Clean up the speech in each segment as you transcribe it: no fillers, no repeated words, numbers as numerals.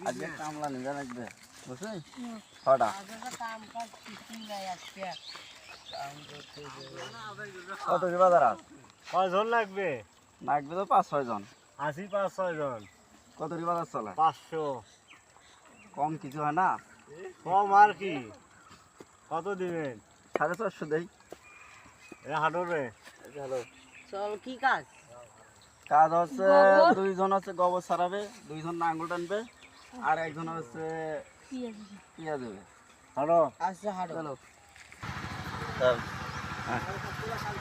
আজকে কামলা নিয়ে লাগবে বুঝলি ছটা কত কি বাজার আস কয়জন লাগবে? লাগবে তো 5-6 জন। আছি 5-6 জন। কত কি বাজার চলে? 500। কম কিছু হয় না? কম আর কি? কত দিবেন? 450 দেই। এটা হাঁটবে? চল কি কাজ? কাজ হচ্ছে 2 জন হচ্ছে গোবর ছাড়াবে, 2 জন নাঙ্গল টানবে, আর একজন হচ্ছে পিয়া দেবে। হাঁটো। আচ্ছা হাঁটো। চলো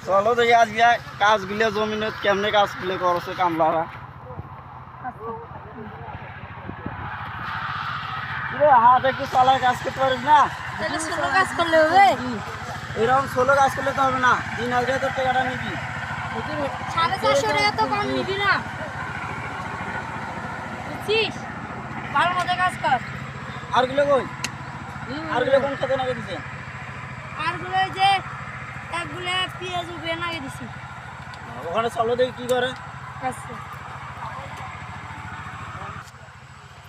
চলো দেখি আজকে কাজগুলো জমিনে কেমনে কাজগুলো করছে কামলারা। হাত একটু চালায় কাজ করতে পারিস না? কাজ করলে হবে? এরকম 16 কাজ করলে তো হবে না, 3000 তোর টাকাটা নিবি। 450 টাকা তো কম নিবি না, বুঝছিস? ভালো মতো কাজ কর। আরগুলো কই? আরগুলো কোন খেতে নাকি দিছে? আরগুলো যে একগুলো পেঁয়াজ উবিয়ে নাগে দিছি। ওখানে চলো দেখি কি করে।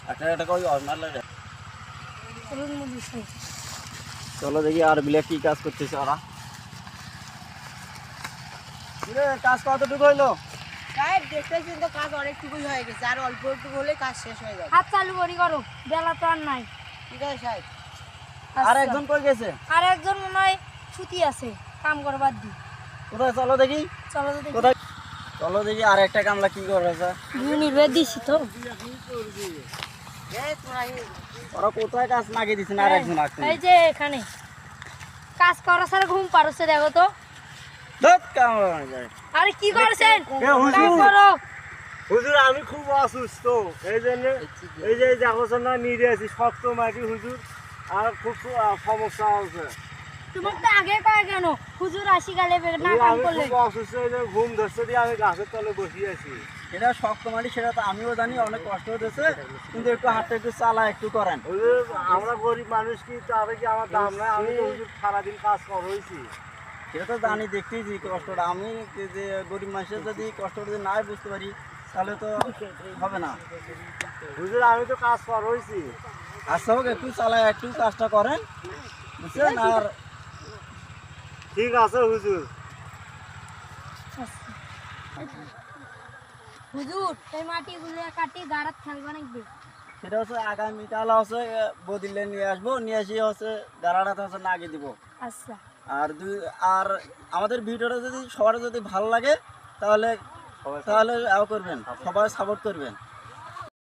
আচ্ছা একটা কই অর্নার লাগে। চলুন মুদি খাই। চলো দেখি আর বিলে কি কাজ করতেছে ওরা। কাজ কতটুকু হইলো? সাহেব দেখতেছেন তো কাজ অনেকটুকুই হয়ে গেছে, আর অল্প একটু হলে কাজ শেষ হয়ে যাবে। হাত চালু করি করো, বেলা তো আর নাই। ঠিক আছে সাহেব। আর একজন কই গেছে? আর একজন মনে হয় ছুটি আছে, কাম করবার দি। কোথায় চলো দেখি। চলো তো দেখি। কোথায়? চলো দেখি আর একটা কামলা কি করেছে। নির্বে দিছি তো। ওরা কোথায় কাজ লাগিয়ে দিছে না আর একজন আসছে। এই যে এখানে কাজ করা ছাড়া ঘুম পারছে, দেখো তো। ধুৎ কামলা হয়ে যায়। আরে কি করছেন? এ হুজুর। কাম করো। হুজুর আমি খুব অসুস্থ, এই জন্য এই যে দেখছেন না নিয়ে আছি শক্ত মাটি হুজুর, আর খুব সমস্যা হচ্ছে। তোমার তো আগে কয় কেন? হুজুর আসি গেলে না কাম আমি করলে। খুব অসুস্থ, এই জন্য ঘুম ধরছে দিয়ে আমি গাছের তলে বসিয়ে আছি। এটা শক্ত মাটি, সেটা তো আমিও জানি, অনেক কষ্ট হতেছে, কিন্তু একটু হাতটা একটু চালা একটু করেন। হুজুর আমরা গরিব মানুষ, কি তাহলে কি আমার দাম নাই? আমি তো হুজুর সারাদিন কাজ করছি। সেটা তো জানি, দেখতেইছি কষ্টটা। আমি যে গরিব মানুষের যদি কষ্ট যদি নাই বুঝতে পারি তাহলে তো হবে না। হুজুর আমি তো কাজ করছি। আচ্ছা হোক, একটু চালায় একটু কাজটা করেন, বুঝছেন? আর ঠিক আছে হুজুর। হুজুর এই মাটিগুলো কাটি গাড়াত ফেলবা নাকি? সেটা হচ্ছে আগামীকাল হচ্ছে বদিলে নিয়ে আসবো, নিয়ে এসে হচ্ছে গাড়াটা হচ্ছে লাগিয়ে দিব। আচ্ছা আর আমাদের ভিডিওটা যদি সবার যদি ভালো লাগে তাহলে তাহলে করবেন, সবাই সাপোর্ট করবেন।